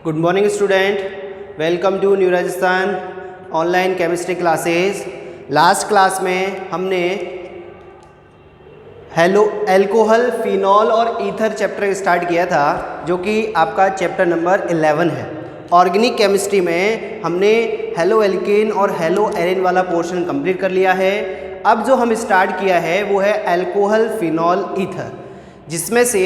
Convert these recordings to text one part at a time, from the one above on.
Good morning student, welcome to new Rajasthan online chemistry classes. Last class में हमने alcohol, phenol और ether chapter start किया था, जो कि आपका चैप्टर नंबर 11 है। ऑर्गेनिक केमिस्ट्री में हमने हेलो एल्केन और हेलो एरेन वाला पोर्शन कंप्लीट कर लिया है। अब जो हम स्टार्ट किया है वो है अल्कोहल, फिनॉल, ईथर, जिसमें से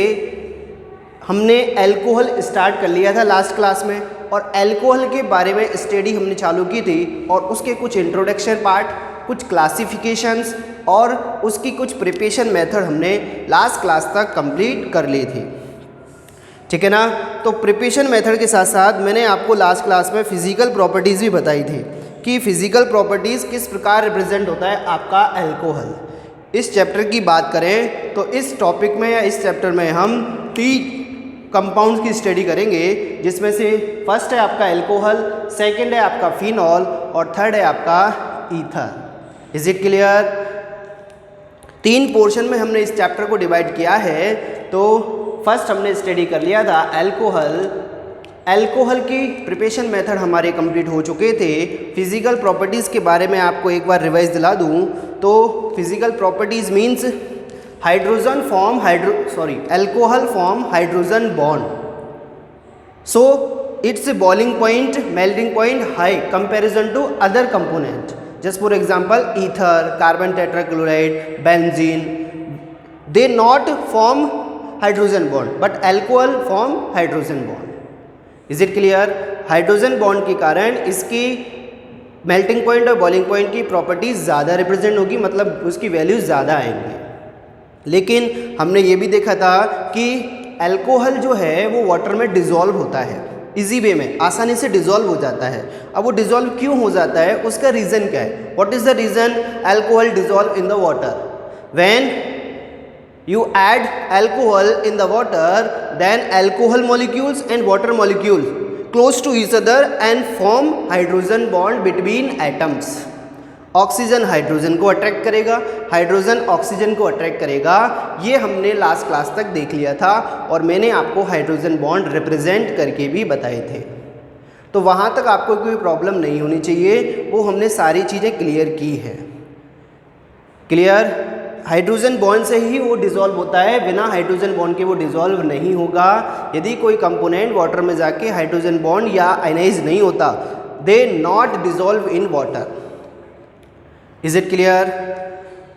हमने अल्कोहल स्टार्ट कर लिया था लास्ट क्लास में, और अल्कोहल के बारे में स्टडी हमने चालू की थी, और उसके कुछ इंट्रोडक्शन पार्ट, कुछ क्लासिफिकेशंस और उसकी कुछ प्रिपरेशन मेथड हमने लास्ट क्लास तक कंप्लीट कर ली थी। ठीक है ना। तो प्रिपरेशन मेथड के साथ साथ मैंने आपको लास्ट क्लास में फिजिकल प्रॉपर्टीज़ भी बताई थी कि फिजिकल प्रॉपर्टीज़ किस प्रकार रिप्रेजेंट होता है आपका अल्कोहल। इस चैप्टर की बात करें तो इस टॉपिक में या इस चैप्टर में हम 3 कंपाउंड्स की स्टडी करेंगे, जिसमें से फर्स्ट है आपका अल्कोहल, सेकंड है आपका फिनॉल और थर्ड है आपका ether. Is it clear? 3 portion में हमने इस चैप्टर को डिवाइड किया है। तो फर्स्ट हमने स्टडी कर लिया था अल्कोहल की प्रिपरेशन मेथड हमारे कंप्लीट हो चुके थे। फिजिकल प्रॉपर्टीज़ के बारे में आपको एक बार रिवाइज दिला दूं तो physical properties means alcohol form hydrogen bond, so its boiling point, melting point high comparison to other component. Just for example, ether, carbon tetrachloride, benzene, they not form hydrogen bond but alcohol form hydrogen bond. Is it clear? Hydrogen bond के कारण इसकी melting point और boiling point की properties ज़्यादा represent होगी, मतलब उसकी values ज़्यादा आएंगी। लेकिन हमने ये भी देखा था कि अल्कोहल जो है वो वाटर में डिज़ोल्व होता है, इजी वे में आसानी से डिज़ोल्व हो जाता है। अब वो डिज़ोल्व क्यों हो जाता है, उसका रीज़न क्या है? What is the reason alcohol dissolve in the water? When you add alcohol in the water, then alcohol molecules and water molecules close to each other and form hydrogen bond between atoms. Oxygen hydrogen को attract करेगा, hydrogen oxygen को attract करेगा। ये हमने last class तक देख लिया था और मैंने आपको हाइड्रोजन बॉन्ड रिप्रेजेंट करके भी बताए थे। तो वहाँ तक आपको कोई प्रॉब्लम नहीं होनी चाहिए, वो हमने सारी चीज़ें क्लियर की है। क्लियर? हाइड्रोजन बॉन्ड से ही वो डिज़ोल्व होता है, बिना हाइड्रोजन बॉन्ड के वो डिज़ोल्व नहीं होगा। यदि कोई कंपोनेंट वाटर में जाके हाइड्रोजन बॉन्ड या आयनाइज नहीं होता, they not dissolve in water. Is it clear?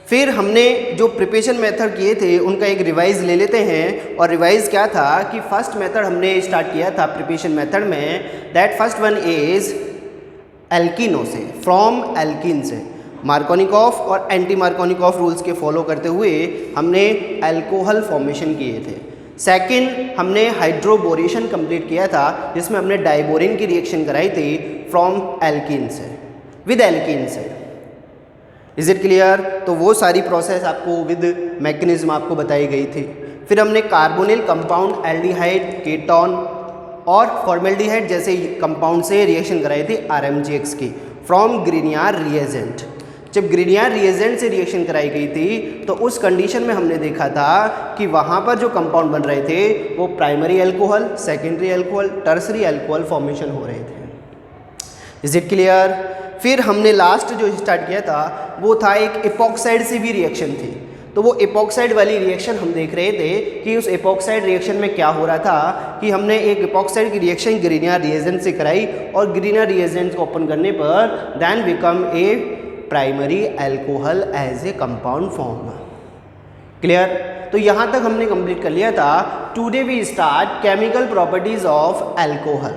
फिर हमने जो प्रिपरेशन मेथड किए थे उनका एक रिवाइज ले लेते हैं। और रिवाइज क्या था कि फर्स्ट मेथड हमने स्टार्ट किया था प्रिपरेशन मेथड में, दैट फर्स्ट वन इज एल्किनो से, फ्रॉम एल्किन से। मार्कोनिकॉफ और एंटी मार्कोनिकॉफ रूल्स के फॉलो करते हुए हमने अल्कोहल फॉर्मेशन किए थे। सेकंड हमने हाइड्रोबोरेशन कंप्लीट किया था, जिसमें हमने डाइबोरिन की रिएक्शन कराई थी फ्रॉम एल्किन से, विद एल्किन से। Is it clear? तो वो सारी प्रोसेस आपको विद मैकेनिज्म आपको बताई गई थी। फिर हमने कार्बोनिल कंपाउंड, एल्डिहाइड, कीटोन और फॉर्मेल्डिहाइड जैसे कंपाउंड से रिएक्शन कराई थी RMGX की फ्रॉम ग्रिनियर रिएजेंट। जब ग्रिनियर रिएजेंट से रिएक्शन कराई गई थी तो उस कंडीशन में हमने देखा था कि वहाँ पर जो कंपाउंड बन रहे थे वो primary alcohol, secondary alcohol, tertiary alcohol formation हो रहे थे। Is it clear? फिर हमने लास्ट जो स्टार्ट किया था वो था एक इपॉक्साइड से भी रिएक्शन थी। तो वो इपॉक्साइड वाली रिएक्शन हम देख रहे थे कि उस इपॉक्साइड रिएक्शन में क्या हो रहा था कि हमने एक इपॉक्साइड की रिएक्शन ग्रिनियर रिएजेंट से कराई, और ग्रिनियर रिएजेंट को ओपन करने पर then become a primary alcohol as a compound form. Clear? तो यहाँ तक हमने कंप्लीट कर लिया था। Today we start chemical properties of alcohol.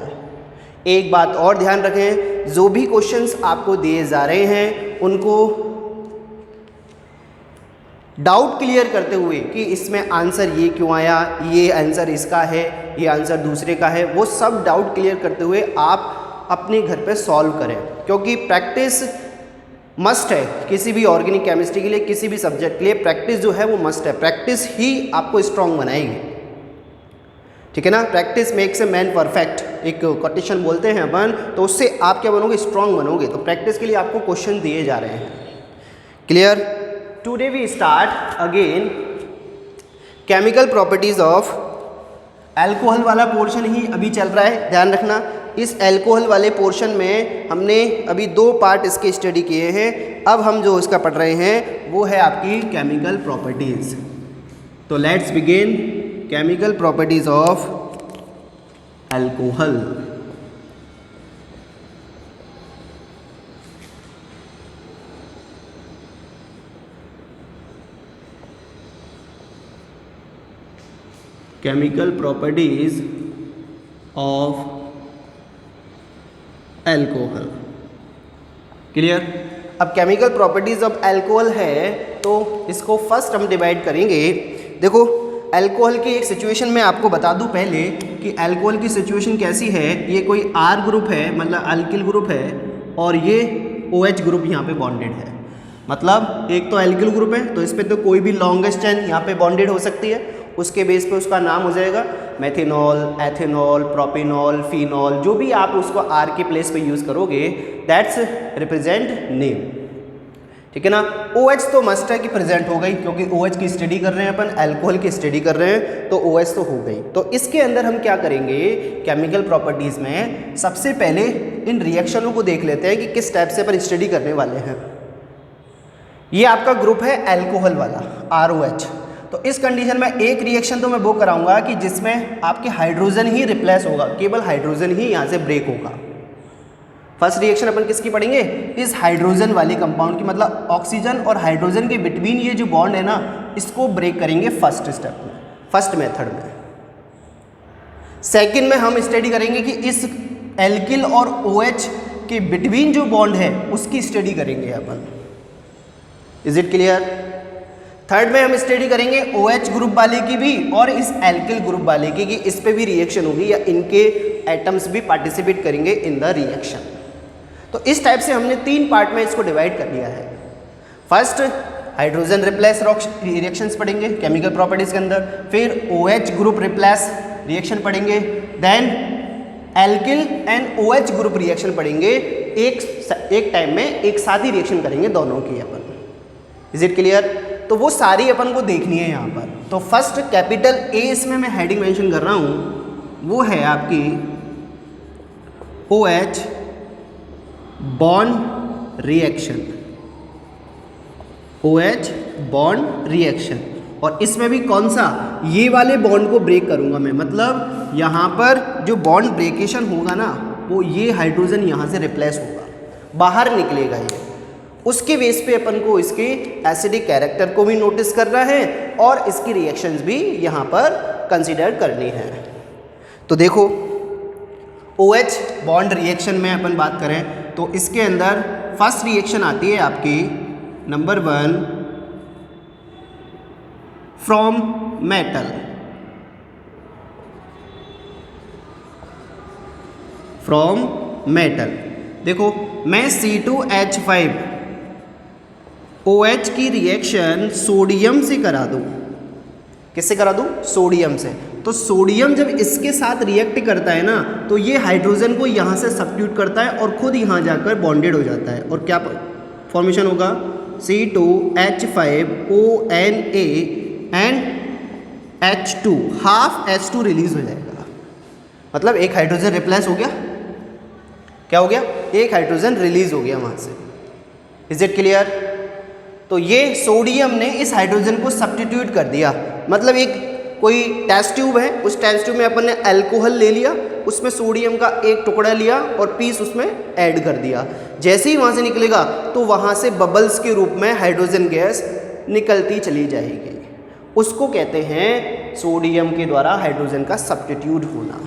एक बात और ध्यान रखें, जो भी क्वेश्चंस आपको दिए जा रहे हैं उनको डाउट क्लियर करते हुए कि इसमें आंसर ये क्यों आया, ये आंसर इसका है, ये आंसर दूसरे का है, वो सब डाउट क्लियर करते हुए आप अपने घर पे सॉल्व करें, क्योंकि प्रैक्टिस मस्ट है किसी भी ऑर्गेनिक केमिस्ट्री के लिए, किसी भी सब्जेक्ट के लिए प्रैक्टिस जो है वो मस्ट है। प्रैक्टिस ही आपको स्ट्रांग बनाएगी। ठीक है ना? Practice makes a man perfect, एक कोटेशन बोलते हैं अपन, तो उससे आप क्या बनोगे? स्ट्रांग बनोगे। तो प्रैक्टिस के लिए आपको क्वेश्चन दिए जा रहे हैं। Clear? Today we start again chemical properties of alcohol वाला पोर्शन ही अभी चल रहा है, ध्यान रखना। इस अल्कोहल वाले पोर्शन में हमने अभी 2 पार्ट इसके स्टडी किए हैं। अब हम जो इसका पढ़ रहे हैं वो है आपकी केमिकल प्रॉपर्टीज़। तो let's begin chemical properties of alcohol. Chemical properties of alcohol, clear. अब केमिकल प्रॉपर्टीज ऑफ अल्कोहल है तो इसको फर्स्ट हम डिवाइड करेंगे। देखो अल्कोहल की एक सिचुएशन में आपको बता दूं पहले कि अल्कोहल की सिचुएशन कैसी है। ये कोई R ग्रुप है, मतलब अल्किल ग्रुप है, और ये OH ग्रुप यहाँ पे बॉन्डेड है। मतलब एक तो अल्किल ग्रुप है तो इस पर तो कोई भी लॉन्गेस्ट चेन यहाँ पे बॉन्डेड हो सकती है, उसके बेस पे उसका नाम हो जाएगा मेथिनॉल, एथेनॉल, प्रोपिनॉल, फिनॉल, जो भी आप उसको R के प्लेस पे यूज़ करोगे दैट्स रिप्रेजेंट नेम, ठीक है ना। OH तो मस्ट है कि प्रेजेंट हो गई, क्योंकि OH की स्टडी कर रहे हैं अपन, अल्कोहल की स्टडी कर रहे हैं तो OH तो हो गई। तो इसके अंदर हम क्या करेंगे केमिकल प्रॉपर्टीज़ में, सबसे पहले इन रिएक्शनों को देख लेते हैं कि किस टाइप से अपन स्टडी करने वाले हैं। ये आपका ग्रुप है अल्कोहल वाला ROH। तो इस कंडीशन में एक रिएक्शन तो मैं वो कराऊंगा कि जिसमें आपके हाइड्रोजन ही रिप्लेस होगा, केवल हाइड्रोजन ही यहाँ से ब्रेक होगा। फर्स्ट रिएक्शन अपन किसकी पढ़ेंगे, इस हाइड्रोजन वाले कंपाउंड की, मतलब ऑक्सीजन और हाइड्रोजन के बिटवीन ये जो बॉन्ड है ना, इसको ब्रेक करेंगे फर्स्ट स्टेप में, फर्स्ट मेथड में। सेकंड में हम स्टडी करेंगे कि इस एल्किल और OH के बिटवीन जो बॉन्ड है उसकी स्टडी करेंगे अपन। Is it clear. थर्ड में हम स्टडी करेंगे OH ग्रुप वाले की भी और इस एल्किल ग्रुप वाले की, कि इस पे भी रिएक्शन होगी या इनके एटम्स भी पार्टिसिपेट करेंगे इन द रिएक्शन। तो इस टाइप से हमने 3 पार्ट में इसको डिवाइड कर लिया है। फर्स्ट हाइड्रोजन रिप्लेस रिएक्शंस पढ़ेंगे केमिकल प्रॉपर्टीज के अंदर, फिर OH ग्रुप रिप्लेस रिएक्शन पढ़ेंगे, then alkyl and OH group reaction पढ़ेंगे। एक टाइम में एक साथ ही रिएक्शन करेंगे दोनों की अपन। Is it clear. तो वो सारी अपन को देखनी है यहाँ पर। तो फर्स्ट कैपिटल A इसमें मैं हेडिंग मेंशन कर रहा हूँ, वो है आपकी OH bond reaction, OH bond reaction. और इसमें भी कौन सा, ये वाले बॉन्ड को ब्रेक करूँगा मैं, मतलब यहाँ पर जो बॉन्ड ब्रेकेशन होगा ना, वो ये हाइड्रोजन यहाँ से रिप्लेस होगा, बाहर निकलेगा ये। उसके बेस पे अपन को इसके एसिडिक कैरेक्टर को भी नोटिस करना है और इसकी रिएक्शंस भी यहाँ पर कंसीडर करनी है। तो देखो OH बॉन्ड रिएक्शन में अपन बात करें तो इसके अंदर फर्स्ट रिएक्शन आती है आपकी number 1 from metal, from metal. देखो मैं C2H5 OH की रिएक्शन सोडियम से करा दूँ, किससे करा दूँ, सोडियम से। तो सोडियम जब इसके साथ रिएक्ट करता है ना, तो ये हाइड्रोजन को यहाँ से सब्स्टिट्यूट करता है और खुद यहाँ जाकर बॉन्डेड हो जाता है। और क्या फॉर्मेशन होगा, C2H5ONA and H2, half H2 release हो जाएगा। मतलब एक हाइड्रोजन रिप्लेस हो गया, क्या हो गया, एक हाइड्रोजन रिलीज हो गया वहाँ से। Is it clear. तो ये सोडियम ने इस हाइड्रोजन को सब्स्टिट्यूट कर दिया, मतलब एक कोई टेस्ट ट्यूब है, उस टेस्ट ट्यूब में अपन ने अल्कोहल ले लिया, उसमें सोडियम का एक टुकड़ा लिया और पीस उसमें ऐड कर दिया। जैसे ही वहाँ से निकलेगा तो वहाँ से बबल्स के रूप में हाइड्रोजन गैस निकलती चली जाएगी। उसको कहते हैं सोडियम के द्वारा हाइड्रोजन का सब्स्टिट्यूट होना,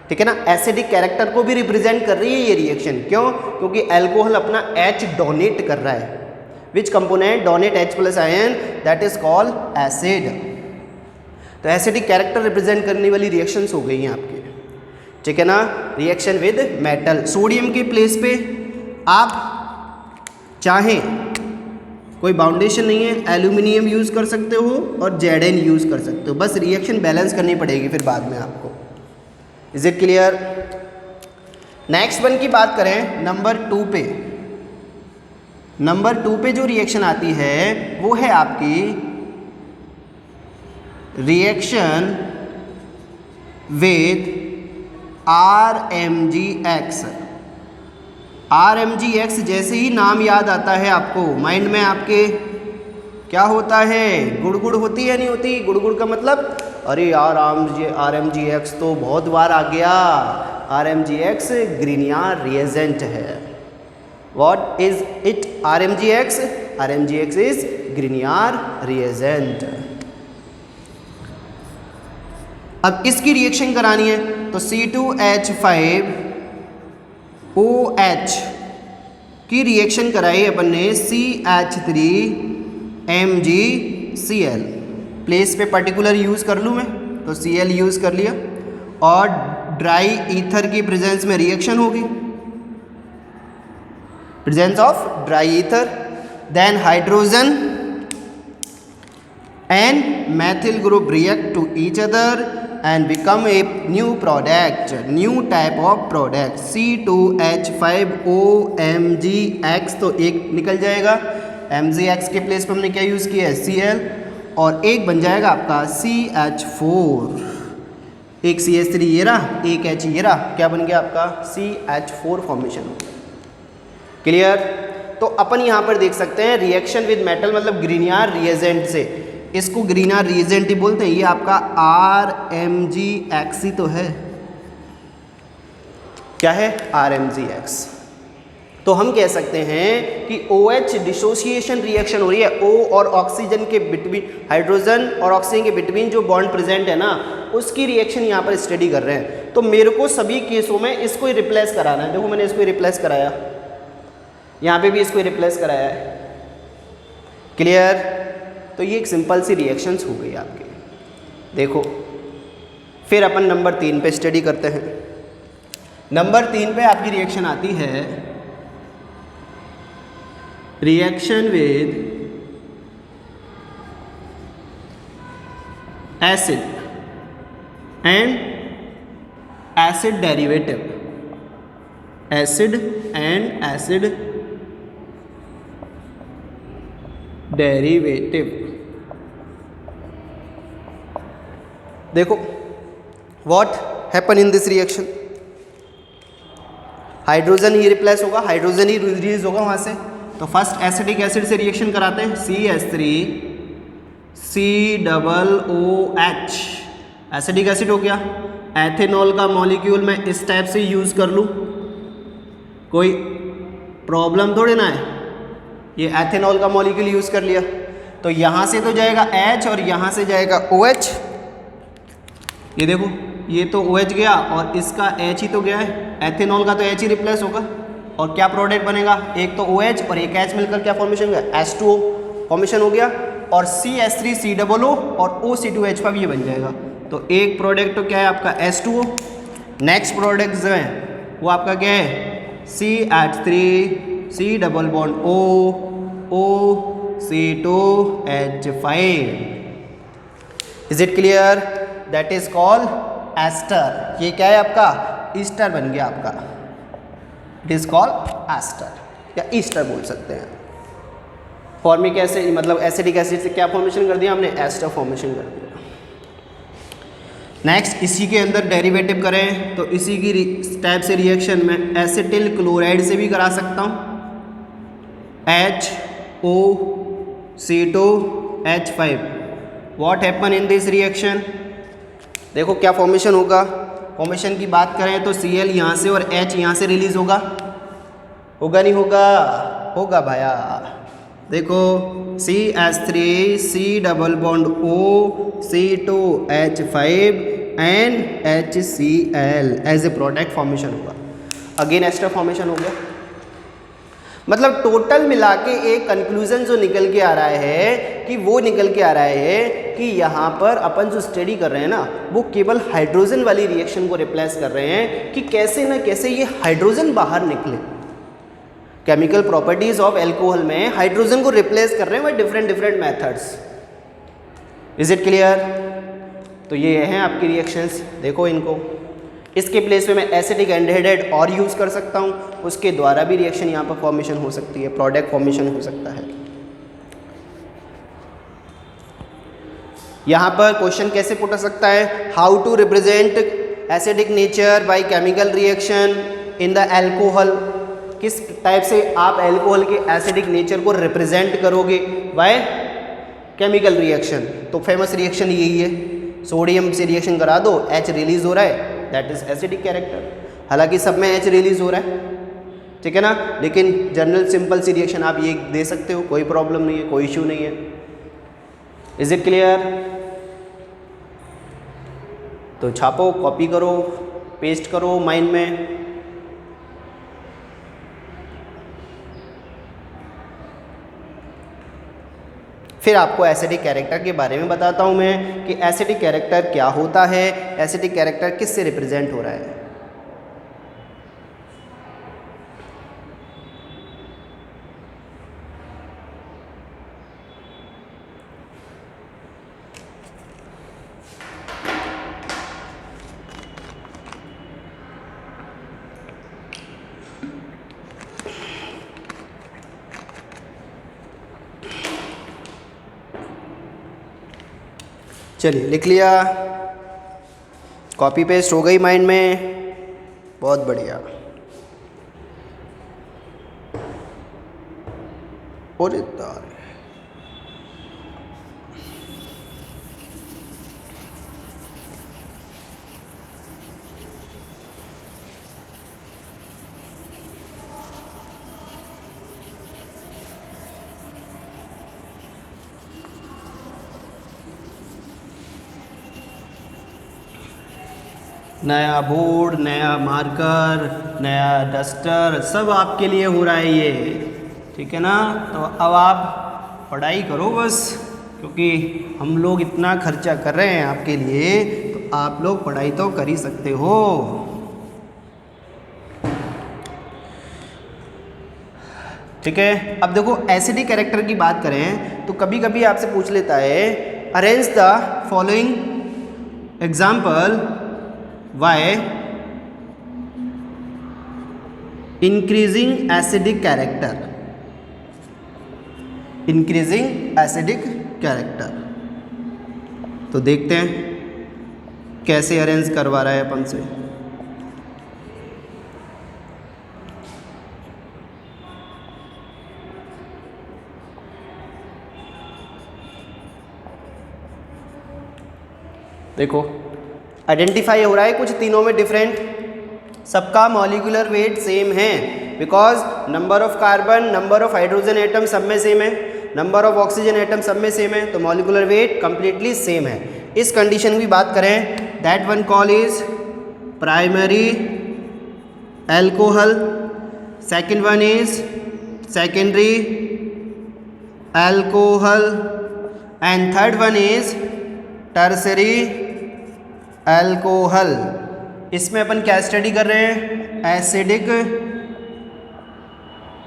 ठीक है ना। एसिडिक कैरेक्टर को भी रिप्रेजेंट कर रही है ये रिएक्शन। क्यों, क्योंकि अल्कोहल अपना H डोनेट कर रहा है। विच component donate H+ ion, that is called acid. तो एसिडिक कैरेक्टर रिप्रेजेंट करने वाली रिएक्शंस हो गई हैं आपके, ठीक है ना। रिएक्शन विद मेटल, सोडियम के प्लेस पे आप चाहें, कोई बाउंडेशन नहीं है, एल्यूमिनियम यूज़ कर सकते हो और Zn यूज़ कर सकते हो, बस रिएक्शन बैलेंस करनी पड़ेगी फिर बाद में आपको। Is it clear. Next one की बात करें नंबर 2 पे। नंबर 2 पे जो रिएक्शन आती है वो है आपकी रिएक्शन with RMgX। RMgX जैसे ही नाम याद आता है आपको, माइंड में आपके क्या होता है, गुड़गुड़ होती है नहीं होती? गुड़गुड़ का मतलब अरे यार RMgX तो बहुत बार आ गया। RMgX ग्रिनियर रिएजेंट है। What is it? RMgX? RMgX is Grignard reagent. अब इसकी रिएक्शन करानी है तो C2H5OH की रिएक्शन कराई अपन ने CH3MgCl। प्लेस पे पर्टिकुलर यूज़ कर लूँ मैं तो Cl यूज़ कर लिया, और ड्राई ईथर की प्रेजेंस में रिएक्शन होगी, presence of dry ether, then hydrogen and methyl group react to each other and become a new product, new type of product C2H5OMgX। तो एक निकल जाएगा, MgX के प्लेस पर हमने क्या यूज़ किया है Cl, और एक बन जाएगा आपका CH4। एक CH3 ये रहा, एक H ये रहा, क्या बन गया आपका CH4 फॉर्मेशन। क्लियर? तो अपन यहाँ पर देख सकते हैं रिएक्शन विद मेटल मतलब ग्रिनियर रिएजेंट से, इसको ग्रिनियर रिएजेंट ही बोलते हैं। ये आपका RMgX ही तो है। क्या है? RMgX। तो हम कह सकते हैं कि OH डिसोसिएशन रिएक्शन हो रही है, O और ऑक्सीजन के बिटवीन, हाइड्रोजन और ऑक्सीजन के बिटवीन जो बॉन्ड प्रेजेंट है ना, उसकी रिएक्शन यहाँ पर स्टडी कर रहे हैं। तो मेरे को सभी केसों में इसको ही रिप्लेस कराना है। देखो मैंने इसको रिप्लेस कराया, यहाँ पे भी इसको रिप्लेस कराया है। क्लियर? तो ये एक सिंपल सी रिएक्शंस हो गई आपके। देखो फिर अपन नंबर 3 पे स्टडी करते हैं। नंबर 3 पे आपकी रिएक्शन आती है reaction with acid and acid derivative, acid and acid derivative. देखो what happen in this reaction, hydrogen ही रिप्लेस होगा, हाइड्रोजन ही रिलीज होगा वहां से। तो फर्स्ट एसिडिक एसिड से रिएक्शन कराते हैं, CH3COOH एसिडिक एसिड हो गया। एथेनॉल का मॉलिक्यूल मैं इस टाइप से यूज कर लूं, कोई प्रॉब्लम थोड़ी ना है। ये एथेनॉल का मॉलिक्यूल यूज कर लिया तो यहां से तो जाएगा H और यहां से जाएगा OH। ये देखो ये तो OH गया और इसका H ही तो गया है, एथेनॉल का तो H ही रिप्लेस होगा, और क्या प्रोडक्ट बनेगा, एक तो OH और एक H मिलकर क्या फॉर्मेशन हो गया, H2O फॉर्मेशन हो गया, और CH3COO और OC2H5 ये बन जाएगा। तो एक प्रोडक्ट तो क्या है आपका H2O, नेक्स्ट प्रोडक्ट जो है वो आपका क्या है CH3COO is it clear? That is called ester. ये क्या है आपका ईस्टर बन गया आपका, इट इज कॉल्ड एस्टर या ईस्टर बोल सकते हैं। फॉर्मिक एसिड मतलब एसिडिक एसिड से क्या फॉर्मेशन कर दिया हमने, एस्टर फॉर्मेशन कर दिया। नेक्स्ट इसी के अंदर डेरिवेटिव करें तो इसी की टाइप से रिएक्शन में एसिटिल क्लोराइड से भी करा सकता हूँ, HOC2H5। What happen in this reaction, देखो क्या फॉर्मेशन होगा। फॉर्मेशन की बात करें तो Cl यहाँ से और H यहाँ से रिलीज होगा, होगा नहीं होगा, होगा भाया। देखो CH3COO2H5 and HCl as a product formation होगा, अगेन एस्टर फॉर्मेशन हो गया। मतलब टोटल मिला के एक कंक्लूजन जो निकल के आ रहा है कि वो निकल के आ रहा है कि यहाँ पर अपन जो स्टडी कर रहे हैं ना वो केवल हाइड्रोजन वाली रिएक्शन को रिप्लेस कर रहे हैं कि कैसे ना कैसे ये हाइड्रोजन बाहर निकले। केमिकल प्रॉपर्टीज ऑफ एल्कोहल में हाइड्रोजन को रिप्लेस कर रहे हैं by different different methods. Is it clear? तो ये हैं आपकी रिएक्शंस, देखो इनको। इसके प्लेस पे मैं एसिडिक एंडहाइड्राइड और यूज़ कर सकता हूँ, उसके द्वारा भी रिएक्शन यहाँ पर फॉर्मेशन हो सकती है, प्रोडक्ट फॉर्मेशन हो सकता है। यहाँ पर क्वेश्चन कैसे पुट हो सकता है, how to represent acidic nature by chemical reaction in the alcohol, किस टाइप से आप एल्कोहल के एसिडिक नेचर को रिप्रेजेंट करोगे बाय केमिकल रिएक्शन। तो फेमस रिएक्शन यही है, सोडियम से रिएक्शन करा दो, H रिलीज हो रहा है, दैट इज एसिडिक कैरेक्टर। हालांकि सब में H रिलीज हो रहा है, ठीक है ना, लेकिन जनरल सिंपल सी रिएक्शन आप ये दे सकते हो, कोई प्रॉब्लम नहीं है, कोई इश्यू नहीं है। Is it clear? तो छापो, कॉपी करो, पेस्ट करो माइंड में। फिर आपको एसिडिक कैरेक्टर के बारे में बताता हूं मैं कि एसिडिक कैरेक्टर क्या होता है, एसिडिक कैरेक्टर किससे रिप्रेजेंट हो रहा है। चलिए लिख लिया, कॉपी पेस्ट हो गई माइंड में, बहुत बढ़िया। और नया बोर्ड, नया मार्कर, नया डस्टर, सब आपके लिए हो रहा है ये, ठीक है ना। तो अब आप पढ़ाई करो बस, क्योंकि हम लोग इतना खर्चा कर रहे हैं आपके लिए, तो आप लोग पढ़ाई तो कर ही सकते हो। ठीक है, अब देखो एसिडिक कैरेक्टर की बात करें तो कभी कभी आपसे पूछ लेता है, arrange the following example why increasing acidic character, increasing acidic character। तो देखते हैं कैसे अरेंज करवा रहा है अपन से। देखो आइडेंटिफाई हो रहा है कुछ तीनों में डिफरेंट, सबका मॉलिक्यूलर वेट सेम है, because number of carbon, number of hydrogen atom सब में सेम है, नंबर ऑफ ऑक्सीजन एटम सब में सेम है, तो मॉलिक्यूलर वेट कंप्लीटली सेम है। इस कंडीशन की बात करें, that one call is primary alcohol, second one is secondary alcohol and third one is tertiary alcohol. इसमें अपन क्या स्टडी कर रहे हैं, एसिडिक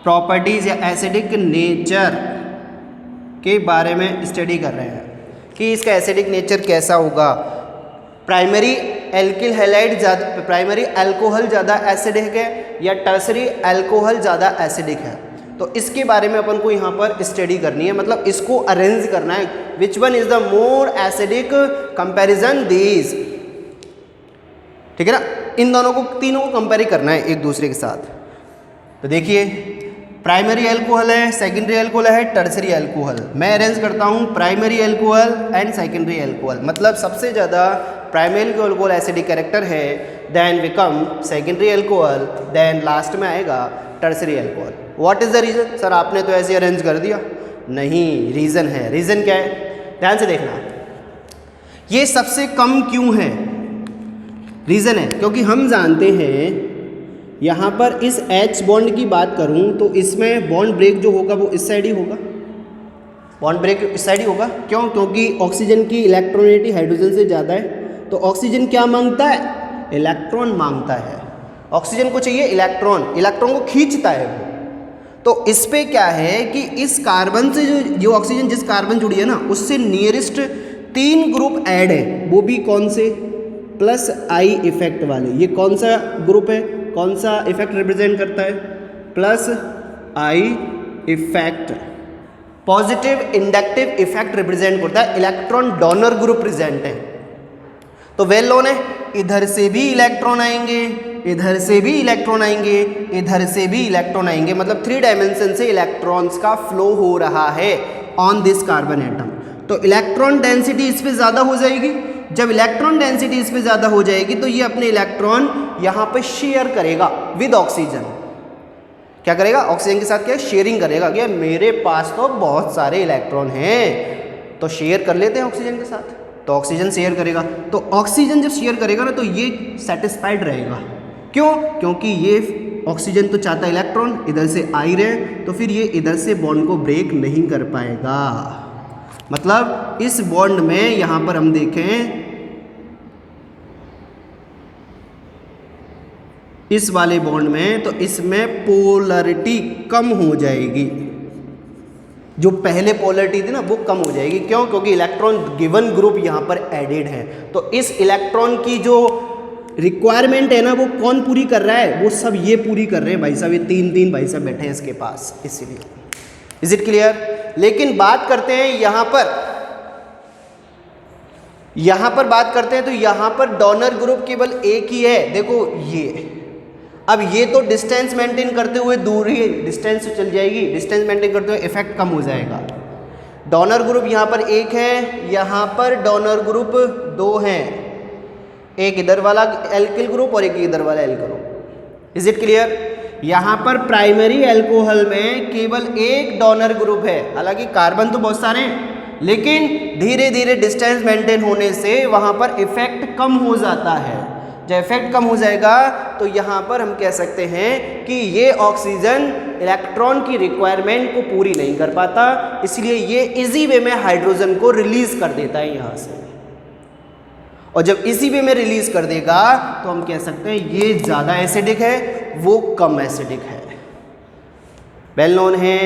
प्रॉपर्टीज या एसिडिक नेचर के बारे में स्टडी कर रहे हैं कि इसका एसिडिक नेचर कैसा होगा। प्राइमरी एल्किल हैलाइड ज़्यादा, प्राइमरी अल्कोहल ज़्यादा एसिडिक है या टर्सरी अल्कोहल ज़्यादा एसिडिक है, तो इसके बारे में अपन को यहाँ पर स्टडी करनी है, मतलब इसको अरेंज करना है, which one is the more acidic comparison these, ठीक है ना। इन दोनों को, तीनों को कंपेयर करना है एक दूसरे के साथ। तो देखिए प्राइमरी अल्कोहल है, सेकेंडरी अल्कोहल है, टर्सरी अल्कोहल। मैं अरेंज करता हूँ primary alcohol and secondary alcohol, मतलब सबसे ज़्यादा प्राइमरी अल्कोहल एसिडिक कैरेक्टर है, then become secondary alcohol, then last में आएगा tertiary alcohol. What is the reason? Sir आपने तो ऐसे अरेंज कर दिया, नहीं, रीज़न है। रीज़न क्या है, ध्यान से देखना, ये सबसे कम क्यों है? रीज़न है क्योंकि हम जानते हैं यहाँ पर इस H बॉन्ड की बात करूँ तो इसमें बॉन्ड ब्रेक जो होगा वो इस साइड ही होगा, बॉन्ड ब्रेक इस साइड ही होगा। क्यों? क्योंकि ऑक्सीजन की इलेक्ट्रॉनिटी हाइड्रोजन से ज़्यादा है, तो ऑक्सीजन क्या मांगता है, इलेक्ट्रॉन मांगता है। ऑक्सीजन को चाहिए इलेक्ट्रॉन, इलेक्ट्रॉन को खींचता है वो। तो इस पे क्या है कि इस कार्बन से जो ऑक्सीजन जिस कार्बन जुड़ी है ना, उससे नियरेस्ट 3 ग्रुप ऐड है, वो भी कौन से, प्लस आई इफेक्ट वाले। ये कौन सा ग्रुप है, कौन सा इफेक्ट रिप्रेजेंट करता है, plus I effect, positive inductive effect represent करता है, इलेक्ट्रॉन डोनर ग्रुप प्रेजेंट है। तो वेल नोन है, इधर से भी इलेक्ट्रॉन आएंगे, इधर से भी इलेक्ट्रॉन आएंगे, इधर से भी इलेक्ट्रॉन आएंगे, मतलब 3 डायमेंशन से इलेक्ट्रॉन्स का फ्लो हो रहा है ऑन दिस कार्बन एटम। तो इलेक्ट्रॉन डेंसिटी इस पे ज़्यादा हो जाएगी। जब इलेक्ट्रॉन डेंसिटी इस पे ज़्यादा हो जाएगी तो ये अपने इलेक्ट्रॉन यहाँ पे शेयर करेगा विद ऑक्सीजन। क्या करेगा? ऑक्सीजन के साथ क्या शेयरिंग करेगा, क्या मेरे पास तो बहुत सारे इलेक्ट्रॉन हैं तो शेयर कर लेते हैं ऑक्सीजन के साथ, तो ऑक्सीजन शेयर करेगा। तो ऑक्सीजन जब शेयर करेगा ना तो ये सेटिस्फाइड रहेगा। क्यों? क्योंकि ये ऑक्सीजन तो चाहता है इलेक्ट्रॉन इधर से आ ही रहे, तो फिर ये इधर से बॉन्ड को ब्रेक नहीं कर पाएगा। मतलब इस बॉन्ड में यहां पर हम देखें, इस वाले बॉन्ड में, तो इसमें पोलरिटी कम हो जाएगी। जो पहले पोलरिटी थी ना वो कम हो जाएगी। क्यों? क्योंकि इलेक्ट्रॉन गिवन ग्रुप यहाँ पर एडेड है। तो इस इलेक्ट्रॉन की जो रिक्वायरमेंट है ना वो कौन पूरी कर रहा है? वो सब ये पूरी कर रहे हैं भाई साहब, ये 3 भाई साहब बैठे हैं इसके पास, इसीलिए। Is it clear? लेकिन बात करते हैं यहाँ पर बात करते हैं तो यहाँ पर डोनर ग्रुप केवल एक ही है। देखो ये, अब ये तो डिस्टेंस मेंटेन करते हुए दूरी, डिस्टेंस से चल जाएगी, डिस्टेंस मेंटेन करते हुए इफेक्ट कम हो जाएगा। डोनर ग्रुप यहाँ पर एक है, यहाँ पर डोनर ग्रुप 2 हैं, एक इधर वाला एल्किल ग्रुप और एक इधर वाला alkyl group. Is it clear? यहाँ पर प्राइमरी एल्कोहल में केवल एक डोनर ग्रुप है, हालांकि कार्बन तो बहुत सारे हैं, लेकिन धीरे धीरे डिस्टेंस मेंटेन होने से वहाँ पर इफेक्ट कम हो जाता है। जब इफेक्ट कम हो जाएगा तो यहाँ पर हम कह सकते हैं कि ये ऑक्सीजन इलेक्ट्रॉन की रिक्वायरमेंट को पूरी नहीं कर पाता, इसलिए ये इजी वे में हाइड्रोजन को रिलीज कर देता है यहाँ से। और जब इसी वे में रिलीज कर देगा तो हम कह सकते हैं ये ज़्यादा एसिडिक है, वो कम एसिडिक है। वेल नोन है,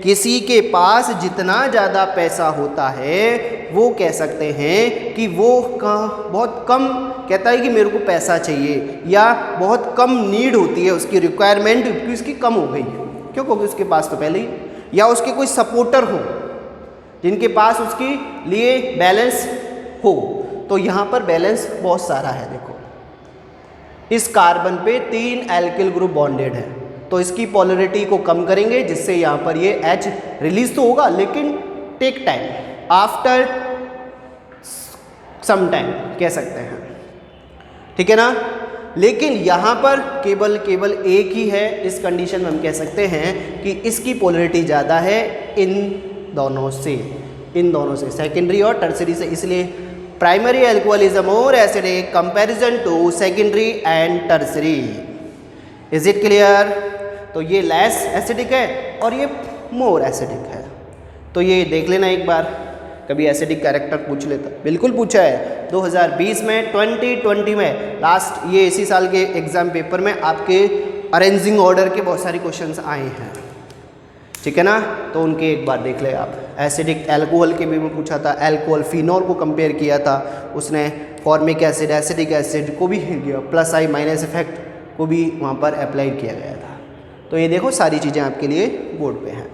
किसी के पास जितना ज़्यादा पैसा होता है वो कह सकते हैं कि वो बहुत कम कहता है कि मेरे को पैसा चाहिए, या बहुत कम नीड होती है उसकी रिक्वायरमेंट क्योंकि उसकी कम हो गई। क्यों? क्योंकि उसके पास तो पहले ही, या उसके कोई सपोर्टर हो जिनके पास उसके लिए बैलेंस हो। तो यहाँ पर बैलेंस बहुत सारा है। देखो इस कार्बन पे 3 एल्किल ग्रुप बॉन्डेड है, तो इसकी पोलरिटी को कम करेंगे जिससे यहाँ पर ये H रिलीज तो होगा, लेकिन take time, after some time कह सकते हैं, ठीक है ना। लेकिन यहाँ पर केवल एक ही है, इस कंडीशन में हम कह सकते हैं कि इसकी पोलरिटी ज़्यादा है इन दोनों से, सेकेंडरी और टर्सरी से। इसलिए primary alcohol is a more acidic comparison to secondary and tertiary. Is it clear? तो ये लेस एसिडिक है और ये मोर एसिडिक है। तो ये देख लेना एक बार, कभी एसिडिक कैरेक्टर पूछ लेता, बिल्कुल पूछा है 2020 में, 2020 में, लास्ट ये इसी साल के एग्जाम पेपर में आपके अरेंजिंग ऑर्डर के बहुत सारे क्वेश्चंस आए हैं, ठीक है ना। तो उनके एक बार देख ले आप। एसिडिक एल्कोहल के भी में पूछा था, एल्कोहल फिनॉल को कंपेयर किया था उसने, फॉर्मिक एसिड एसिडिक एसिड को भी प्लस आई माइनस इफेक्ट को भी वहाँ पर अप्लाई किया गया था। तो ये देखो सारी चीज़ें आपके लिए बोर्ड पे हैं।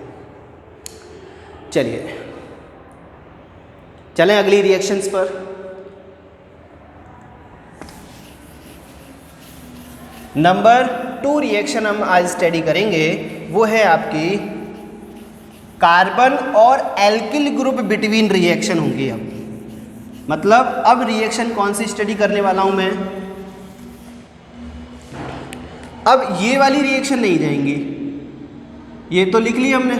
चलिए चलें अगली रिएक्शंस पर। नंबर 2 रिएक्शन हम आज स्टडी करेंगे, वो है आपकी कार्बन और एल्किल ग्रुप बिटवीन रिएक्शन होंगी। अब मतलब अब रिएक्शन कौन सी स्टडी करने वाला हूं मैं, अब ये वाली रिएक्शन नहीं जाएंगी, ये तो लिख लिया हमने।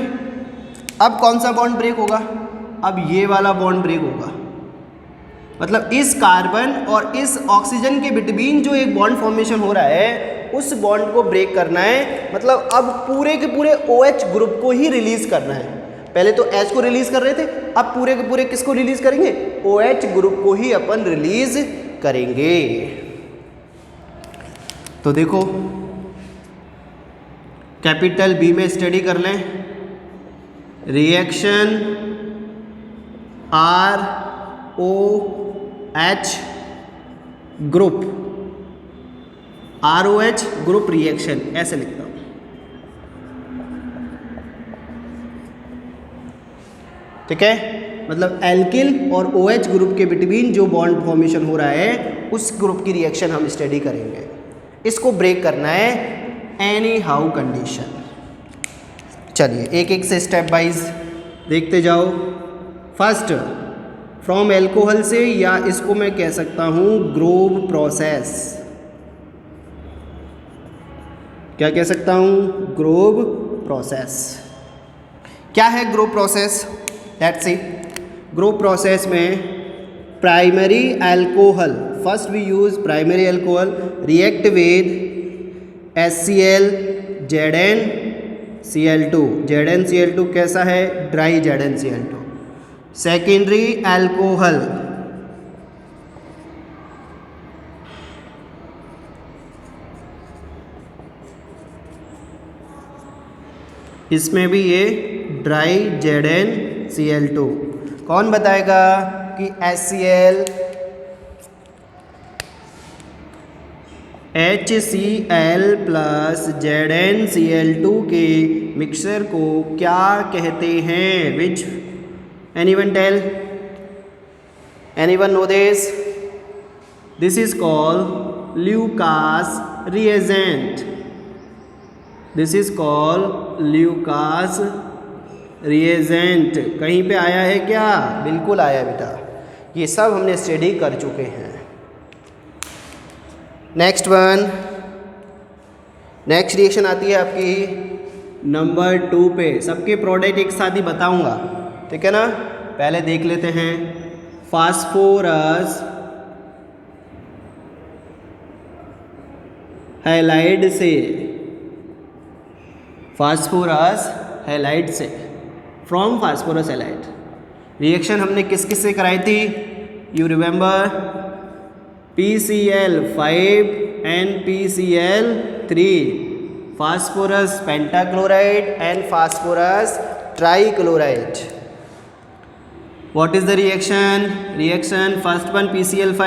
अब कौन सा बॉन्ड ब्रेक होगा? अब ये वाला बॉन्ड ब्रेक होगा। मतलब इस कार्बन और इस ऑक्सीजन के बिटवीन जो एक बॉन्ड फॉर्मेशन हो रहा है उस बॉन्ड को ब्रेक करना है। मतलब अब पूरे के पूरे OH ग्रुप को ही रिलीज करना है। पहले तो H को रिलीज कर रहे थे, अब पूरे के पूरे किसको रिलीज करेंगे? OH ग्रुप को ही अपन रिलीज करेंगे। तो देखो कैपिटल B में स्टडी कर लें, reaction ROH group, ROH group reaction ऐसे लिखता हूं। ठीक है, मतलब एल्किल और OH ग्रुप के बिटवीन जो बॉन्ड फॉर्मेशन हो रहा है उस ग्रुप की रिएक्शन हम स्टडी करेंगे। इसको ब्रेक करना है एनी हाउ कंडीशन। चलिए एक एक से स्टेप वाइज देखते जाओ। फर्स्ट फ्रॉम एल्कोहल से, या इसको मैं कह सकता हूँ ग्रोव प्रोसेस। क्या कह सकता हूँ? Grove process. क्या है Grove process? Let's see. Grove process में primary alcohol, first we use primary alcohol react with HCl ZnCl2। ZnCl2 कैसा है? Dry ZnCl2। सेकेंडरी एल्कोहल इसमें भी ये ड्राई ZnCl2। कौन बताएगा कि HCl HCl प्लस ZnCl2 के मिक्सचर को क्या कहते हैं? Which anyone tell? Anyone know this? This is called Lucas reagent. This is called Lucas reagent. कहीं पे आया है क्या? बिल्कुल आया बेटा, ये सब हमने स्टडी कर चुके हैं। नेक्स्ट वन, नेक्स्ट रिएक्शन आती है आपकी नंबर 2 पे। सबके प्रोडक्ट एक साथ ही बताऊंगा, ठीक है ना? पहले देख लेते हैं। फास्फोरस हैलाइड से, फास्फोरस हैलाइड से, फ्रॉम फास्फोरस हैलाइड। रिएक्शन हमने किस किस से कराई थी? You remember? PCl5 and PCl3, phosphorus pentachloride and phosphorus trichloride. What is the reaction? Reaction first one PCl5,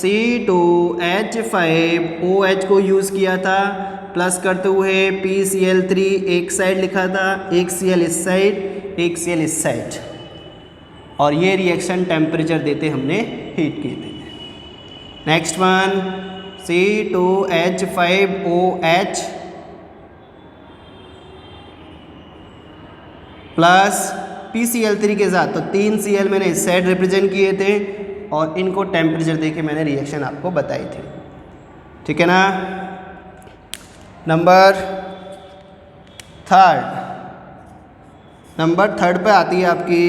C2H5OH को यूज़ किया था, प्लस करते हुए PCl3 एक साइड लिखा था, एक Cl इस साइड, एक Cl इस साइड, और ये रिएक्शन टेम्परेचर देते हमने हीट किए थे। Next one C2H5OH plus PCl3 के साथ, तो 3 Cl मैंने इस साइड रिप्रेजेंट किए थे और इनको टेम्परेचर देके मैंने रिएक्शन आपको बताई थी, ठीक है ना? नंबर थर्ड पे आती है आपकी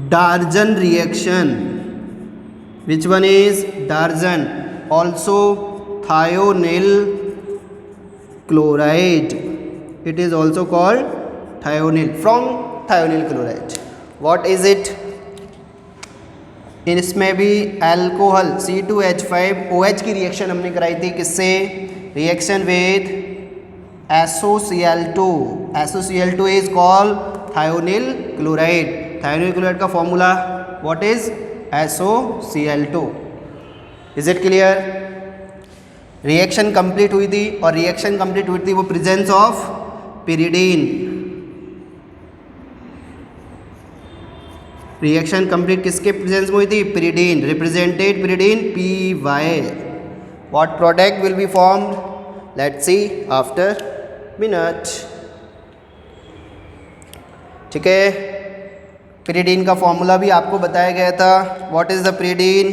डार्जन reaction. Which one is डार्जन? Also thionyl chloride, it is also called thionyl, from thionyl chloride. What is it? इसमें भी एल्कोहल C2H5OH की रिएक्शन हमने कराई थी, किससे? Reaction with SOCl2। SOCl2 is called thionyl chloride. Thionyl chloride का formula what is? SOCl2। Is it clear? Reaction complete हुई थी, और रिएक्शन कंप्लीट हुई थी वो presence of pyridine. Reaction complete किसके प्रेजेंस में हुई थी? Pyridine, represented pyridine PY। What product will be formed? Let's see after minute, ठीक है? पिरिडीन का फॉर्मूला भी आपको बताया गया था। What is the pyridine?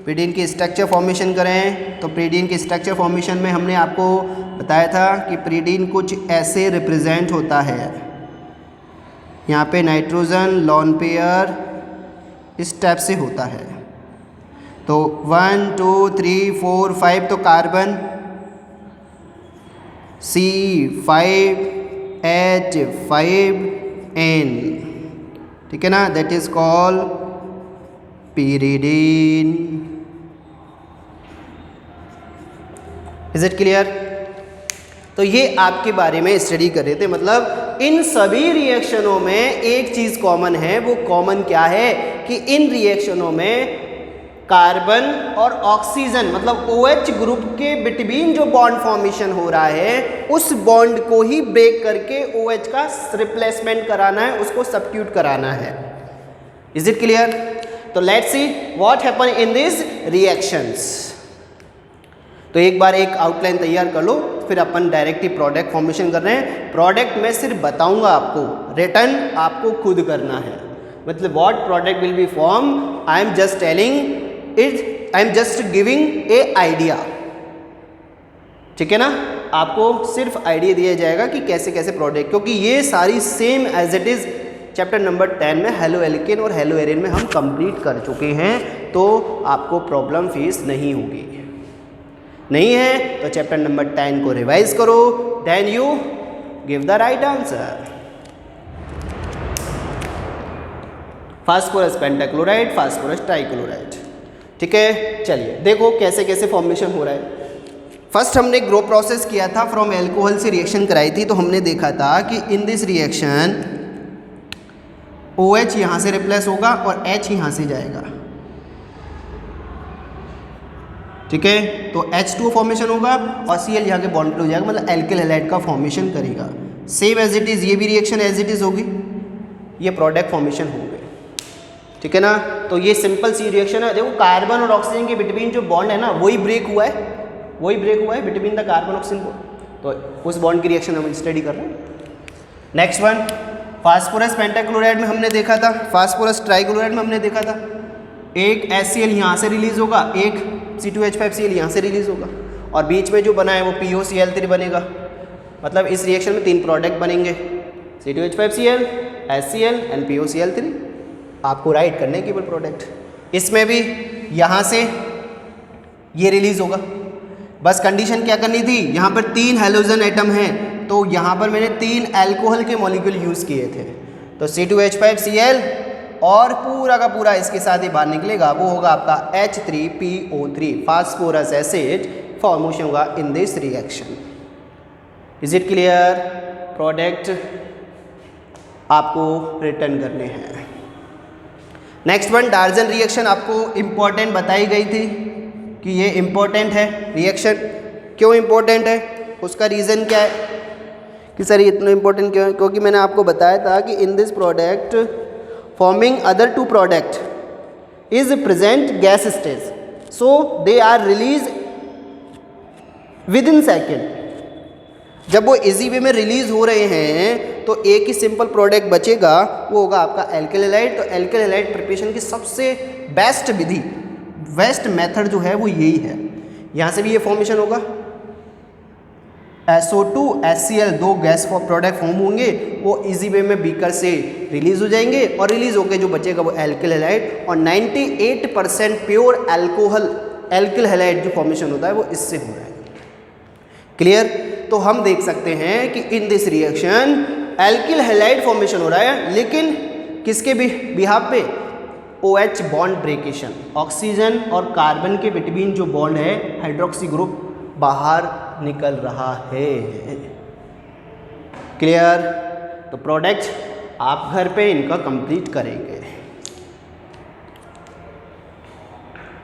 Pyridine की स्ट्रक्चर फॉर्मेशन करें तो पिरिडीन की स्ट्रक्चर फॉर्मेशन में हमने आपको बताया था कि पिरिडीन कुछ ऐसे रिप्रेजेंट होता है। यहाँ पे नाइट्रोजन लॉन पेयर इस टाइप से होता है, तो 1 2 3 4 5 तो कार्बन, C5H5N, ठीक है ना? That is called pyridine. Is it clear? तो ये आपके बारे में स्टडी कर रहे थे, मतलब इन सभी रिएक्शनों में एक चीज़ कॉमन है। वो कॉमन क्या है कि इन रिएक्शनों में कार्बन और ऑक्सीजन मतलब OH ग्रुप के बिटवीन जो बॉन्ड फॉर्मेशन हो रहा है उस बॉन्ड को ही ब्रेक करके OH का रिप्लेसमेंट कराना है, उसको सब्स्टिट्यूट कराना है। Is it clear? तो let's see what happen in this reactions. तो एक बार एक आउटलाइन तैयार कर लो, फिर अपन डायरेक्ट ही प्रोडक्ट फॉर्मेशन कर रहे हैं। प्रोडक्ट मैं सिर्फ बताऊंगा आपको, रिटर्न आपको खुद करना है। मतलब what product will be form, I am just telling it, I am just giving a idea. ठीक है ना, आपको सिर्फ आइडिया दिया जाएगा कि कैसे कैसे प्रोडक्ट, क्योंकि ये सारी same as it is chapter number 10 में हेलो एल्केन और हेलो एरेन में हम कंप्लीट कर चुके हैं, तो आपको प्रॉब्लम फेस नहीं होगी। नहीं है तो चैप्टर नंबर 10 को रिवाइज करो, then you give the right answer. Phosphorus pentachloride, phosphorus trichloride. ठीक है, चलिए देखो कैसे कैसे फॉर्मेशन हो रहा है। फर्स्ट हमने ग्रो प्रोसेस किया था, फ्रॉम एल्कोहल से रिएक्शन कराई थी, तो हमने देखा था कि इन दिस रिएक्शन OH यहाँ से रिप्लेस होगा और H यहाँ से जाएगा। ठीक है, तो H2O फॉर्मेशन होगा और Cl यहाँ के बॉन्ड पे हो जाएगा, मतलब एल्किल हैलाइड का फॉर्मेशन करेगा। सेम एज इट इज़ ये भी रिएक्शन एज इट इज़ होगी, ये प्रोडक्ट फॉर्मेशन होंगे। ठीक है ना, तो ये सिंपल सी रिएक्शन है। देखो कार्बन और ऑक्सीजन के बिटवीन जो बॉन्ड है ना वही ब्रेक हुआ है, वही ब्रेक हुआ है between the carbon oxygen bond, तो उस बॉन्ड की रिएक्शन हम स्टडी कर रहे हैं। नेक्स्ट वन, फास्फोरस पेंटाक्लोराइड में हमने देखा था, फास्फोरस ट्राइक्लोराइड में हमने देखा था, एक HCl यहाँ से रिलीज होगा, एक C2H5Cl यहाँ से रिलीज होगा, और बीच में जो बना है वो POCl3 बनेगा। मतलब इस रिएक्शन में 3 प्रोडक्ट बनेंगे, C2H5Cl, HCl एंड POCl3। आपको राइट करने हैं केवल प्रोडक्ट। इसमें भी यहाँ से ये रिलीज होगा, बस कंडीशन क्या करनी थी, यहाँ पर 3 हैलोजन एटम हैं, तो यहाँ पर मैंने 3 अल्कोहल के मॉलिक्यूल यूज़ किए थे, तो C2H5Cl और पूरा का पूरा इसके साथ ही बाहर निकलेगा, वो होगा आपका H3PO3 फास्फोरस एसिड फॉर्मेशन होगा इन this reaction. Is it clear? Product आपको रिटर्न करने हैं। नेक्स्ट वन, डार्जन रिएक्शन आपको इम्पोर्टेंट बताई गई थी कि ये इम्पोर्टेंट है रिएक्शन। क्यों इम्पोर्टेंट है, उसका रीज़न क्या है कि सर ये इतना इम्पोर्टेंट क्यों है? क्योंकि मैंने आपको बताया था कि in this product forming other 2 product is present gas stage, so they are released within second। जब वो इजी वे में रिलीज हो रहे हैं तो एक ही सिंपल प्रोडक्ट बचेगा, वो होगा आपका एल्किल हैलाइड। तो एल्किल हैलाइड प्रिपरेशन की सबसे बेस्ट विधि, बेस्ट मेथड जो है वो यही है। यहाँ से भी ये फॉर्मेशन होगा, SO2 HCl 2 gas product form होंगे, वो इजी वे में बीकर से रिलीज हो जाएंगे, और रिलीज होकर जो बचेगा वो एल्किल हैलाइड, और 98% प्योर अल्कोहल एल्किल हैलाइड जो फॉर्मेशन होता है वो इससे हो रहा है। क्लियर? तो हम देख सकते हैं कि इन this reaction alkyl halide formation हो रहा है, लेकिन किसके भी बिहाफ पे, OH बॉन्ड ब्रेकेशन, ऑक्सीजन और कार्बन के बिटवीन जो बॉन्ड है हाइड्रोक्सी ग्रुप बाहर निकल रहा है। क्लियर? तो प्रोडक्ट आप घर पे इनका कंप्लीट करेंगे।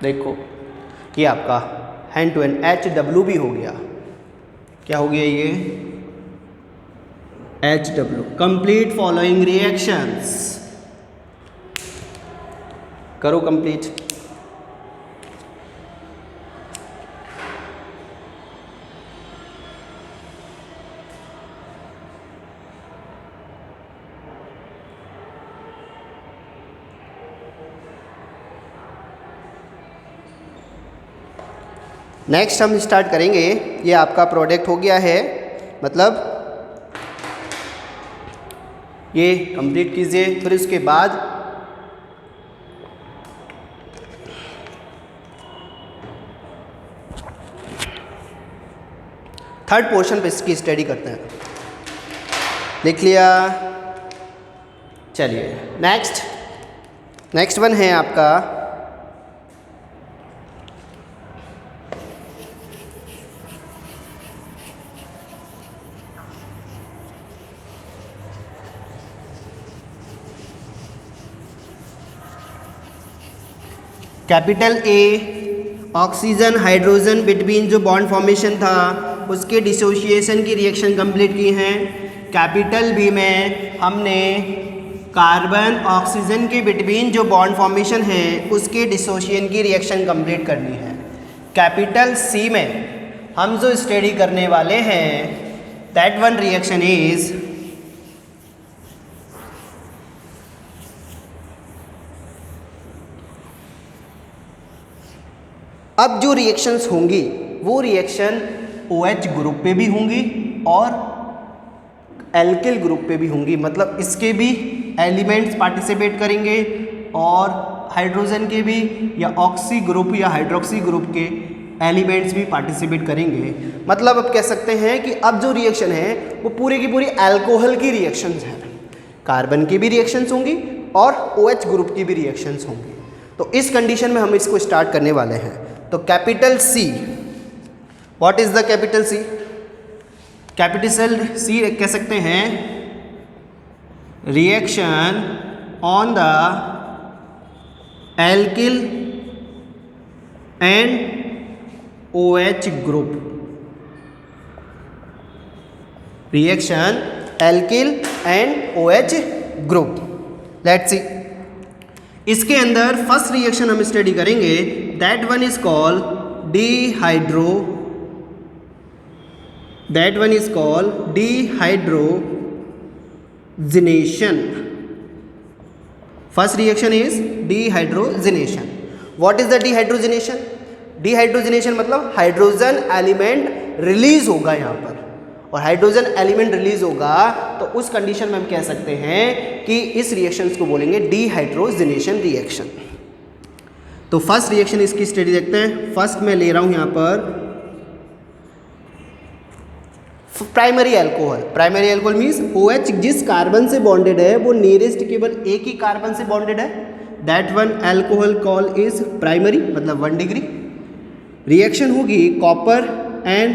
देखो ये आपका हैंड टू हैंड HW भी हो गया। क्या हो गया ये? HW, complete following reactions. करो कंप्लीट। नेक्स्ट हम स्टार्ट करेंगे, ये आपका प्रोडक्ट हो गया है, मतलब ये कंप्लीट कीजिए। फिर उसके बाद थर्ड पोर्शन पे इसकी स्टडी करते हैं। लिख लिया? चलिए नेक्स्ट वन है आपका capital A oxygen hydrogen between जो बॉन्ड फॉर्मेशन था उसके डिसोसिएशन की रिएक्शन कंप्लीट की हैं। कैपिटल बी में हमने कार्बन ऑक्सीजन के बिटवीन जो बॉन्ड फॉर्मेशन है उसके डिसोसिएशन की रिएक्शन कंप्लीट करनी है। कैपिटल सी में हम जो स्टडी करने वाले हैं दैट वन रिएक्शन इज अब जो रिएक्शंस होंगी वो रिएक्शन OH ग्रुप पे भी होंगी और एल्किल ग्रुप पे भी होंगी, मतलब इसके भी एलिमेंट्स पार्टिसिपेट करेंगे और हाइड्रोजन के भी या ऑक्सी ग्रुप या हाइड्रोक्सी ग्रुप के एलिमेंट्स भी पार्टिसिपेट करेंगे। मतलब अब कह सकते हैं कि अब जो रिएक्शन है वो पूरी की पूरी अल्कोहल की रिएक्शंस हैं, कार्बन की भी रिएक्शंस होंगी और OH ग्रुप की भी रिएक्शंस होंगी। तो इस कंडीशन में हम इसको स्टार्ट करने वाले हैं। तो capital C, what is the capital C? Capital C कह सकते हैं reaction on the alkyl and OH group, reaction alkyl and OH group. Let's see, इसके अंदर फर्स्ट रिएक्शन हम स्टडी करेंगे that one is called dehydrogenation. First reaction is dehydrogenation. What is the dehydrogenation? Dehydrogenation मतलब hydrogen element release होगा यहाँ पर, और hydrogen element release होगा तो उस कंडीशन में हम कह सकते हैं कि इस रिएक्शंस को बोलेंगे डिहाइड्रोजिनेशन रिएक्शन। तो फर्स्ट रिएक्शन इसकी स्टडी देखते हैं। फर्स्ट मैं ले रहा हूं यहां पर primary alcohol. Primary alcohol means OH जिस कार्बन से बॉन्डेड है वो नियरेस्ट केवल एक ही कार्बन से बॉन्डेड है, that one alcohol call is primary, मतलब 1 डिग्री। रिएक्शन होगी कॉपर एंड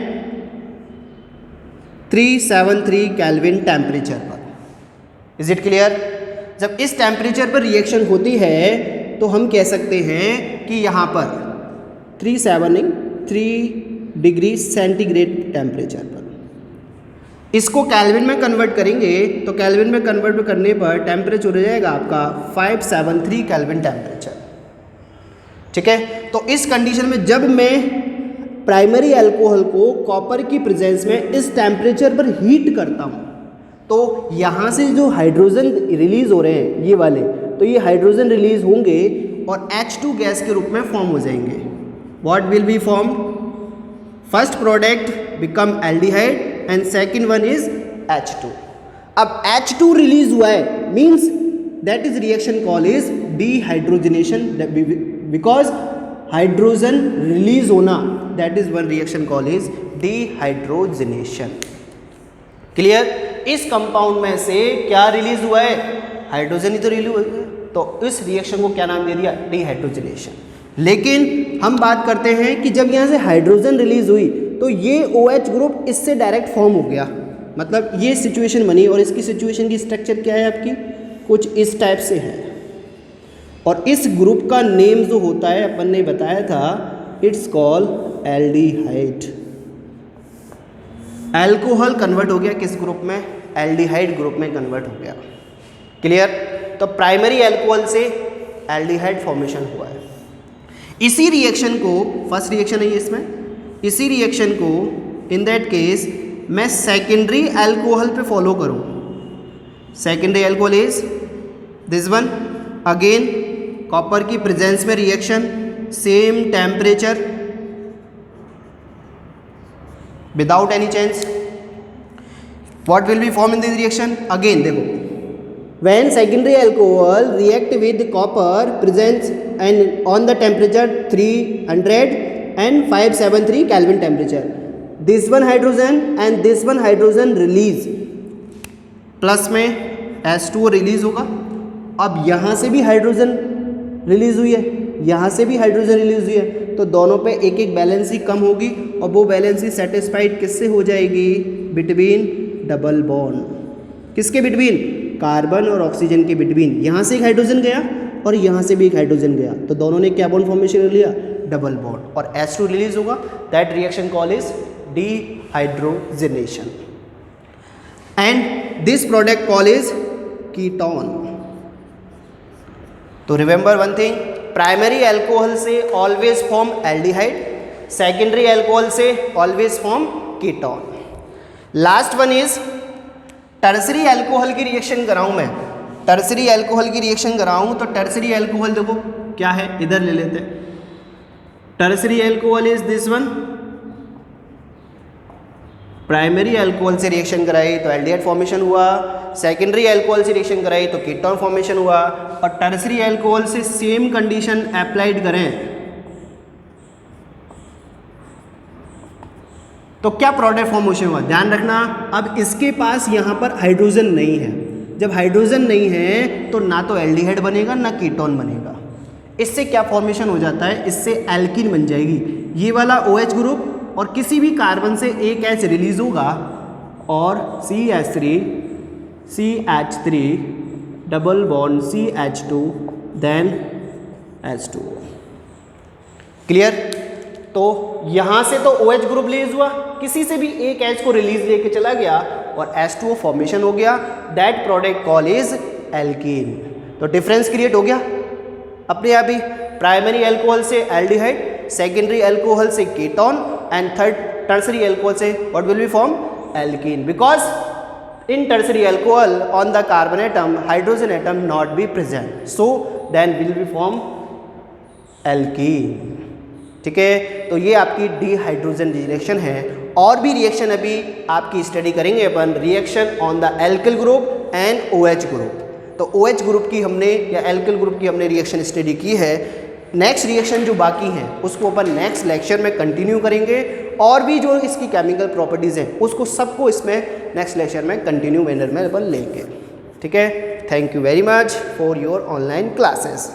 373 केल्विन टेम्परेचर पर। Is it clear? जब इस टेम्परेचर पर रिएक्शन होती है तो हम कह सकते हैं कि यहाँ पर 3 डिग्री सेंटीग्रेड टेम्परेचर पर, इसको केल्विन में कन्वर्ट करेंगे तो केल्विन में कन्वर्ट करने पर टेम्परेचर हो जाएगा आपका 573 केल्विन टेम्परेचर। ठीक है, तो इस कंडीशन में जब मैं प्राइमरी अल्कोहल को कॉपर की प्रेजेंस में इस टेम्परेचर पर हीट करता हूँ तो यहाँ से जो हाइड्रोजन रिलीज हो रहे हैं ये वाले, तो ये हाइड्रोजन रिलीज होंगे और H2 गैस के रूप में फॉर्म हो जाएंगे। What will be form? First product become aldehyde and second one is H2। अब H2 रिलीज हुआ है means that is reaction call is dehydrogenation, because hydrogen release होना, that is one reaction call is dehydrogenation. Clear? इस compound में से क्या release हुआ है? हाइड्रोजन ही तो रिलीज हुआ है, तो इस रिएक्शन को क्या नाम दे दिया? डिहाइड्रोजिनेशन। लेकिन हम बात करते हैं कि जब यहाँ से हाइड्रोजन रिलीज हुई तो ये OH ग्रुप इससे डायरेक्ट फॉर्म हो गया, मतलब ये सिचुएशन बनी, और इसकी सिचुएशन की स्ट्रक्चर क्या है आपकी? कुछ इस टाइप से है, और इस ग्रुप का नेम जो होता है अपन ने बताया था, it's called aldehyde. Alcohol convert हो गया किस ग्रुप में? एल्डिहाइड ग्रुप में कन्वर्ट हो गया। क्लियर? तो प्राइमरी अल्कोहल से एल्डिहाइड फॉर्मेशन हुआ है। इसी रिएक्शन को, फर्स्ट रिएक्शन है ये इसमें, इसी रिएक्शन को इन दैट केस मैं सेकेंडरी अल्कोहल पे फॉलो करूं। Secondary alcohol is this one, again copper की प्रेजेंस में reaction, same temperature without any change. What will be form in this reaction? Again देखो, when secondary alcohol react with copper presents and on the temperature 300 and 573 Kelvin temperature, this one hydrogen and this one hydrogen release, plus में H2O release होगा। अब यहाँ से भी hydrogen release हुई है, यहाँ से भी हाइड्रोजन रिलीज हुई है, तो दोनों पे एक एक बैलेंसी कम होगी, और वो बैलेंसी सेटिस्फाइड किससे हो जाएगी? Between double bond. किसके बिटवीन? कार्बन और ऑक्सीजन के बिटवीन। यहाँ से एक हाइड्रोजन गया और यहाँ से भी एक हाइड्रोजन गया, तो दोनों ने क्या बॉन्ड फॉर्मेशन कर लिया, डबल बॉन्ड, और H2 रिलीज होगा। That reaction call is dehydrogenation and this product call is ketone. तो remember one thing, primary alcohol से always form aldehyde, secondary alcohol से always form ketone. Last one is tertiary alcohol की reaction कराऊं मैं, tertiary alcohol की reaction कराऊं तो tertiary alcohol देखो क्या है, इधर ले लेते हैं। Tertiary alcohol is this one, primary alcohol से रिएक्शन कराई तो एल्डिहाइड फॉर्मेशन हुआ, सेकेंडरी अल्कोहल से रिएक्शन कराई तो कीटोन फॉर्मेशन हुआ, और टर्सरी अल्कोहल से सेम कंडीशन अप्लाइड करें तो क्या प्रोडक्ट फॉर्मेशन हुआ, ध्यान रखना। अब इसके पास यहाँ पर हाइड्रोजन नहीं है, जब हाइड्रोजन नहीं है तो ना तो एल्डिहाइड बनेगा ना कीटोन बनेगा। इससे क्या फॉर्मेशन हो जाता है, इससे एल्कीन बन जाएगी, ये वाला OH ग्रुप और किसी भी कार्बन से एक H रिलीज होगा और CH3 CH3 double bond CH2 then H2। Clear? तो यहाँ से तो OH ग्रुप रिलीज हुआ, किसी से भी एक H को रिलीज लेके चला गया और H2O फॉर्मेशन हो गया, that product call is alkene. तो डिफरेंस क्रिएट हो गया अपने आप ही, प्राइमरी अल्कोहल से एल्डिहाइड, सेकेंडरी अल्कोहल से ketone and third tertiary alcohol से what will be form, alkene, because in tertiary alcohol on the carbon atom hydrogen atom not be present, so then will be form alkene. ठीक है, तो ये आपकी dehydrogen reaction है। और भी reaction अभी आपकी स्टडी करेंगे अपन, reaction on the alkyl group and OH group. तो OH ग्रुप की हमने या एल्किल ग्रुप की हमने रिएक्शन स्टडी की है। नेक्स्ट रिएक्शन जो बाकी हैं उसको अपन नेक्स्ट लेक्चर में कंटिन्यू करेंगे, और भी जो इसकी केमिकल प्रॉपर्टीज़ हैं उसको सबको इसमें नेक्स्ट लेक्चर में कंटिन्यू मैनर में अपन लेंगे। ठीक है, thank you very much for your online classes.